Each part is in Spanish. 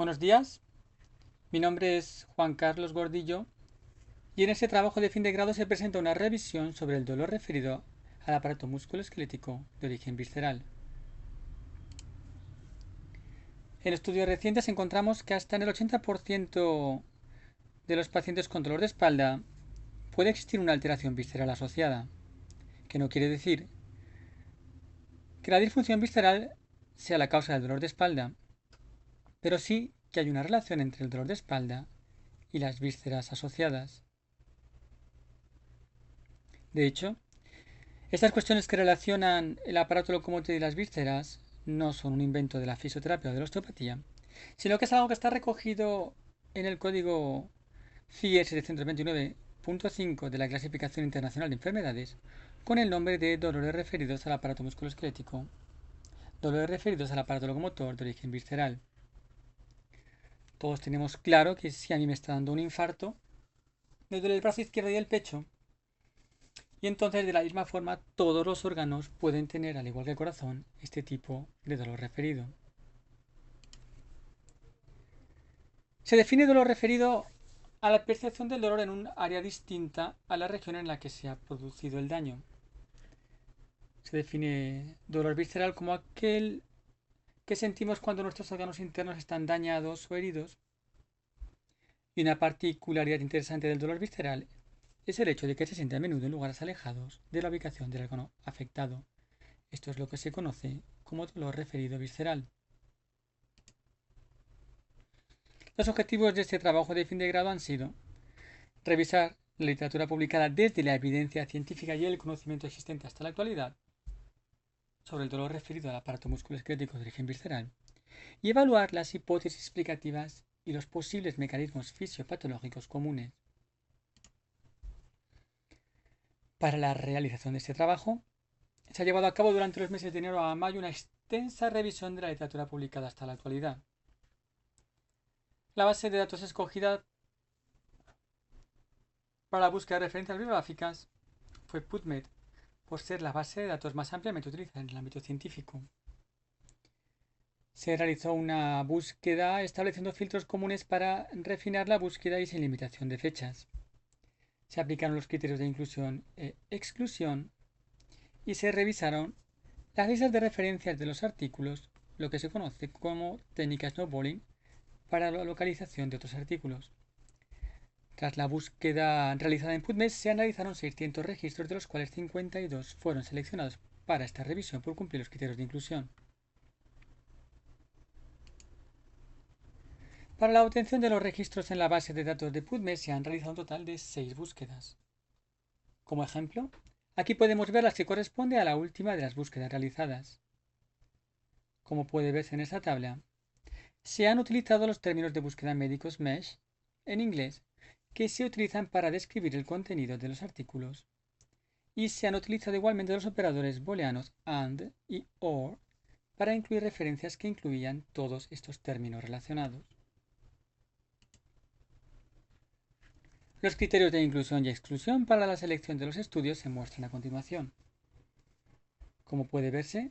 Buenos días, mi nombre es Juan Carlos Gordillo y en este trabajo de fin de grado se presenta una revisión sobre el dolor referido al aparato musculoesquelético de origen visceral. En estudios recientes encontramos que hasta en el 80% de los pacientes con dolor de espalda puede existir una alteración visceral asociada, que no quiere decir que la disfunción visceral sea la causa del dolor de espalda, pero sí que hay una relación entre el dolor de espalda y las vísceras asociadas. De hecho, estas cuestiones que relacionan el aparato locomotor y las vísceras no son un invento de la fisioterapia o de la osteopatía, sino que es algo que está recogido en el código CIE 729.5 de la Clasificación Internacional de Enfermedades con el nombre de dolores referidos al aparato musculoesquelético, dolores referidos al aparato locomotor de origen visceral. Todos tenemos claro que si a mí me está dando un infarto, me duele el brazo izquierdo y el pecho, y entonces, de la misma forma, todos los órganos pueden tener, al igual que el corazón, este tipo de dolor referido. Se define dolor referido a la percepción del dolor en un área distinta a la región en la que se ha producido el daño. Se define dolor visceral como aquel que sentimos cuando nuestros órganos internos están dañados o heridos. Y una particularidad interesante del dolor visceral es el hecho de que se siente a menudo en lugares alejados de la ubicación del órgano afectado. Esto es lo que se conoce como dolor referido visceral. Los objetivos de este trabajo de fin de grado han sido revisar la literatura publicada desde la evidencia científica y el conocimiento existente hasta la actualidad sobre el dolor referido al aparato musculoesquelético de origen visceral y evaluar las hipótesis explicativas y los posibles mecanismos fisiopatológicos comunes. Para la realización de este trabajo, se ha llevado a cabo durante los meses de enero a mayo una extensa revisión de la literatura publicada hasta la actualidad. La base de datos escogida para la búsqueda de referencias bibliográficas fue PubMed, por ser la base de datos más ampliamente utilizada en el ámbito científico. Se realizó una búsqueda estableciendo filtros comunes para refinar la búsqueda y sin limitación de fechas. Se aplicaron los criterios de inclusión e exclusión y se revisaron las listas de referencias de los artículos, lo que se conoce como técnica snowballing, para la localización de otros artículos. Tras la búsqueda realizada en PubMed se analizaron 600 registros, de los cuales 52 fueron seleccionados para esta revisión por cumplir los criterios de inclusión. Para la obtención de los registros en la base de datos de PubMed se han realizado un total de 6 búsquedas. Como ejemplo, aquí podemos ver las que corresponden a la última de las búsquedas realizadas. Como puede verse en esta tabla, se han utilizado los términos de búsqueda médicos MESH en inglés que se utilizan para describir el contenido de los artículos y se han utilizado igualmente los operadores booleanos AND y OR para incluir referencias que incluían todos estos términos relacionados. Los criterios de inclusión y exclusión para la selección de los estudios se muestran a continuación. Como puede verse,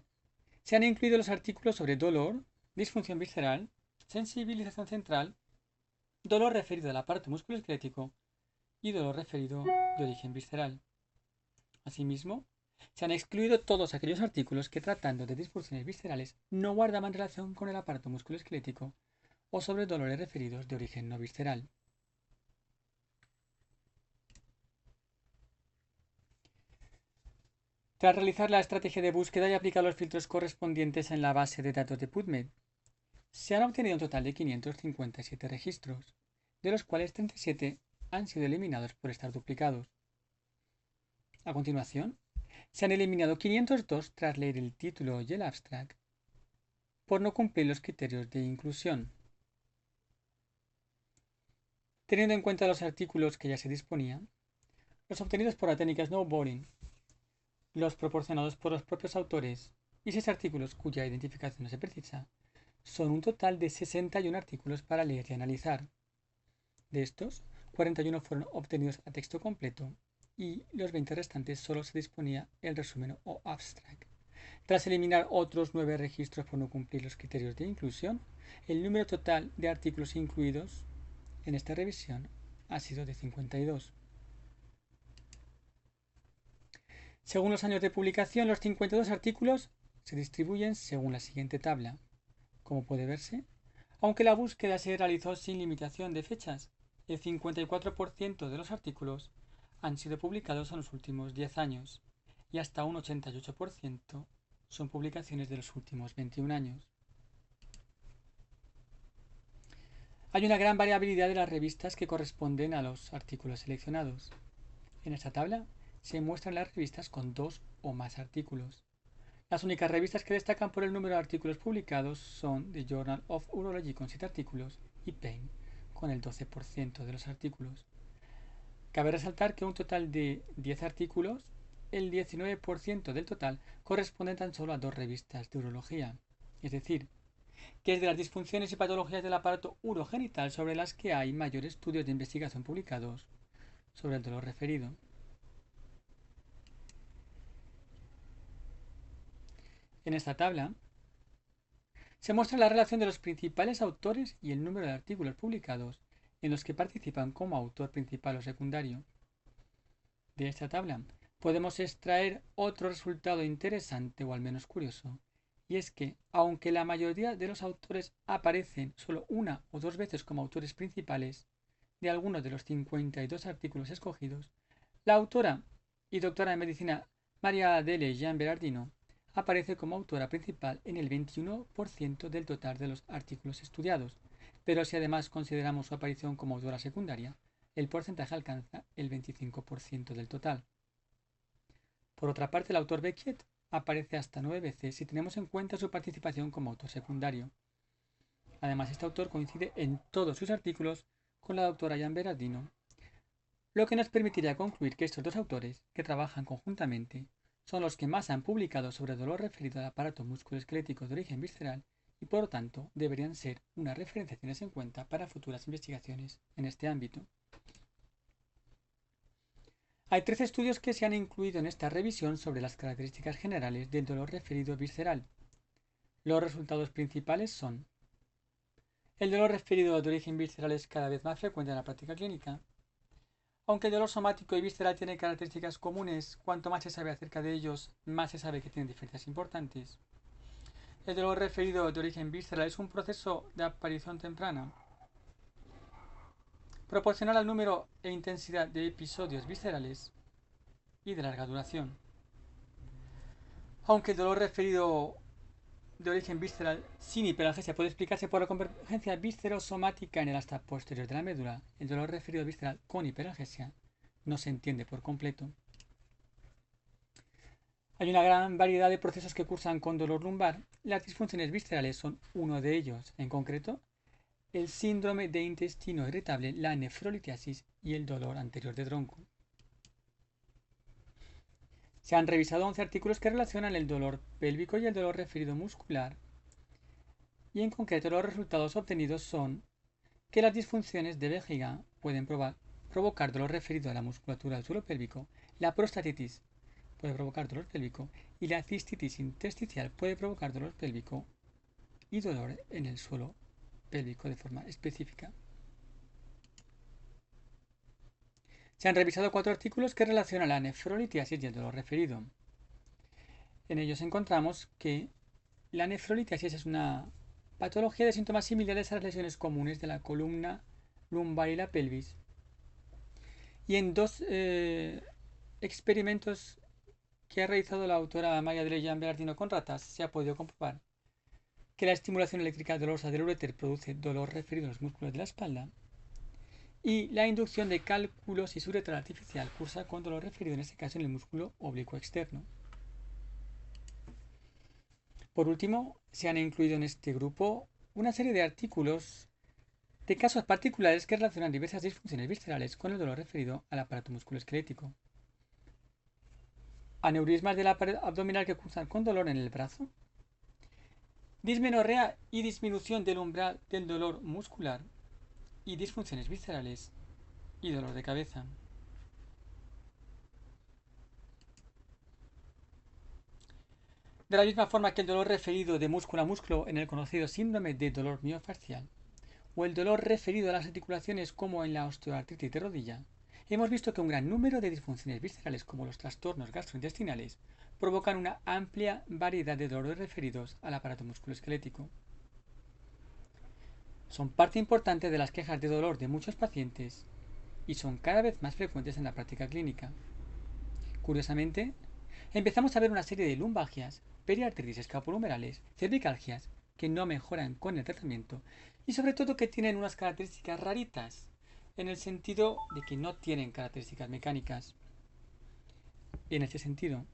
se han incluido los artículos sobre dolor, disfunción visceral, sensibilización central, dolor referido al aparato musculoesquelético y dolor referido de origen visceral. Asimismo, se han excluido todos aquellos artículos que, tratando de disfunciones viscerales, no guardaban relación con el aparato musculoesquelético o sobre dolores referidos de origen no visceral. Tras realizar la estrategia de búsqueda y aplicar los filtros correspondientes en la base de datos de PubMed, se han obtenido un total de 557 registros, de los cuales 37 han sido eliminados por estar duplicados. A continuación, se han eliminado 502 tras leer el título y el abstract por no cumplir los criterios de inclusión. Teniendo en cuenta los artículos que ya se disponían, los obtenidos por la técnica snowboarding, los proporcionados por los propios autores y 6 artículos cuya identificación no se precisa, son un total de 61 artículos para leer y analizar. De estos, 41 fueron obtenidos a texto completo y los 20 restantes solo se disponía el resumen o abstract. Tras eliminar otros 9 registros por no cumplir los criterios de inclusión, el número total de artículos incluidos en esta revisión ha sido de 52. Según los años de publicación, los 52 artículos se distribuyen según la siguiente tabla. Como puede verse, aunque la búsqueda se realizó sin limitación de fechas, el 54% de los artículos han sido publicados en los últimos 10 años y hasta un 88% son publicaciones de los últimos 21 años. Hay una gran variabilidad de las revistas que corresponden a los artículos seleccionados. En esta tabla se muestran las revistas con 2 o más artículos. Las únicas revistas que destacan por el número de artículos publicados son The Journal of Urology con 7 artículos y Pain con el 12% de los artículos. Cabe resaltar que un total de 10 artículos, el 19% del total, corresponde tan solo a 2 revistas de urología, es decir, que es de las disfunciones y patologías del aparato urogenital sobre las que hay mayores estudios de investigación publicados sobre el dolor referido. En esta tabla se muestra la relación de los principales autores y el número de artículos publicados en los que participan como autor principal o secundario. De esta tabla podemos extraer otro resultado interesante o al menos curioso, y es que, aunque la mayoría de los autores aparecen solo una o dos veces como autores principales de algunos de los 52 artículos escogidos, la autora y doctora en medicina María Adele Jean Berardino aparece como autora principal en el 21% del total de los artículos estudiados, pero si además consideramos su aparición como autora secundaria, el porcentaje alcanza el 25% del total. Por otra parte, el autor Beckett aparece hasta 9 veces si tenemos en cuenta su participación como autor secundario. Además, este autor coincide en todos sus artículos con la doctora Jean Berardino, lo que nos permitiría concluir que estos dos autores, que trabajan conjuntamente, son los que más han publicado sobre dolor referido al aparato musculoesquelético de origen visceral y por lo tanto deberían ser una referencia a tenerse en cuenta para futuras investigaciones en este ámbito. Hay 13 estudios que se han incluido en esta revisión sobre las características generales del dolor referido visceral. Los resultados principales son: el dolor referido de origen visceral es cada vez más frecuente en la práctica clínica. Aunque el dolor somático y visceral tiene características comunes, cuanto más se sabe acerca de ellos, más se sabe que tienen diferencias importantes. El dolor referido de origen visceral es un proceso de aparición temprana, proporcional al número e intensidad de episodios viscerales y de larga duración. Aunque el dolor referido de origen visceral sin hiperalgesia puede explicarse por la convergencia viscerosomática en el asta posterior de la médula, el dolor referido visceral con hiperalgesia no se entiende por completo. Hay una gran variedad de procesos que cursan con dolor lumbar. Las disfunciones viscerales son uno de ellos, en concreto, el síndrome de intestino irritable, la nefrolitiasis y el dolor anterior de tronco. Se han revisado 11 artículos que relacionan el dolor pélvico y el dolor referido muscular, y en concreto los resultados obtenidos son que las disfunciones de vejiga pueden provocar dolor referido a la musculatura del suelo pélvico, la prostatitis puede provocar dolor pélvico y la cistitis intersticial puede provocar dolor pélvico y dolor en el suelo pélvico de forma específica. Se han revisado 4 artículos que relacionan la nefrolitiasis y el dolor referido. En ellos encontramos que la nefrolitiasis es una patología de síntomas similares a las lesiones comunes de la columna lumbar y la pelvis. Y en 2 experimentos que ha realizado la autora María de Jean Berardino con ratas, se ha podido comprobar que la estimulación eléctrica dolorosa del uréter produce dolor referido a los músculos de la espalda y la inducción de calculosis uretral artificial cursa con dolor referido en este caso en el músculo oblicuo externo. Por último, se han incluido en este grupo una serie de artículos de casos particulares que relacionan diversas disfunciones viscerales con el dolor referido al aparato musculoesquelético. Aneurismas de la pared abdominal que cursan con dolor en el brazo, dismenorrea y disminución del umbral del dolor muscular y disfunciones viscerales y dolor de cabeza. De la misma forma que el dolor referido de músculo a músculo en el conocido síndrome de dolor miofascial, o el dolor referido a las articulaciones como en la osteoartritis de rodilla, hemos visto que un gran número de disfunciones viscerales como los trastornos gastrointestinales provocan una amplia variedad de dolores referidos al aparato musculoesquelético. Son parte importante de las quejas de dolor de muchos pacientes y son cada vez más frecuentes en la práctica clínica. Curiosamente, empezamos a ver una serie de lumbalgias, periartritis escapulohumerales, cervicalgias que no mejoran con el tratamiento y sobre todo que tienen unas características raritas, en el sentido de que no tienen características mecánicas. En este sentido,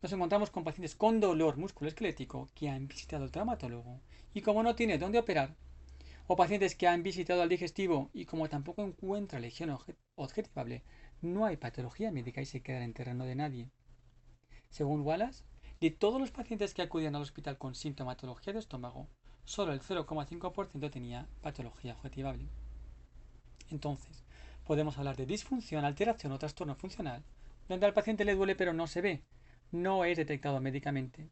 nos encontramos con pacientes con dolor musculoesquelético que han visitado al traumatólogo y como no tiene dónde operar, o pacientes que han visitado al digestivo y como tampoco encuentra lesión objetivable, no hay patología médica y se queda en terreno de nadie. Según Wallace, de todos los pacientes que acudían al hospital con sintomatología de estómago, solo el 0,5% tenía patología objetivable. Entonces, podemos hablar de disfunción, alteración o trastorno funcional, donde al paciente le duele pero no se ve, no es detectado médicamente,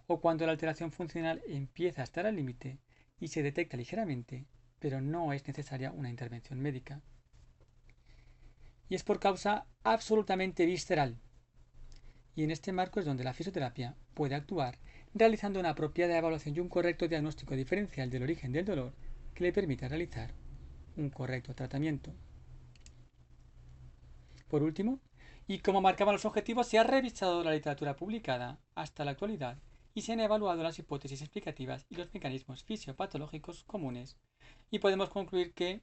o cuando la alteración funcional empieza a estar al límite y se detecta ligeramente, pero no es necesaria una intervención médica. Y es por causa absolutamente visceral. Y en este marco es donde la fisioterapia puede actuar realizando una apropiada evaluación y un correcto diagnóstico diferencial del origen del dolor que le permita realizar un correcto tratamiento. Por último, y como marcaban los objetivos, se ha revisado la literatura publicada hasta la actualidad y se han evaluado las hipótesis explicativas y los mecanismos fisiopatológicos comunes. Y podemos concluir que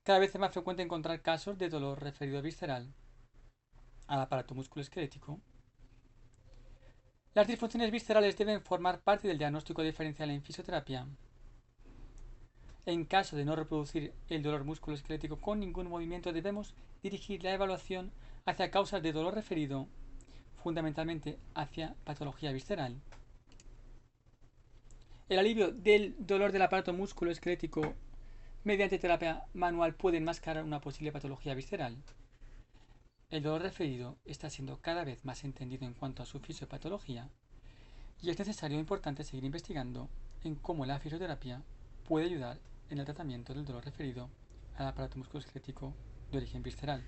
cada vez es más frecuente encontrar casos de dolor referido visceral al aparato musculoesquelético. Las disfunciones viscerales deben formar parte del diagnóstico diferencial en fisioterapia. En caso de no reproducir el dolor musculoesquelético con ningún movimiento, debemos dirigir la evaluación hacia causas de dolor referido, fundamentalmente hacia patología visceral. El alivio del dolor del aparato musculoesquelético mediante terapia manual puede enmascarar una posible patología visceral. El dolor referido está siendo cada vez más entendido en cuanto a su fisiopatología y es necesario e importante seguir investigando en cómo la fisioterapia puede ayudar en el tratamiento del dolor referido al aparato musculoesquelético de origen visceral.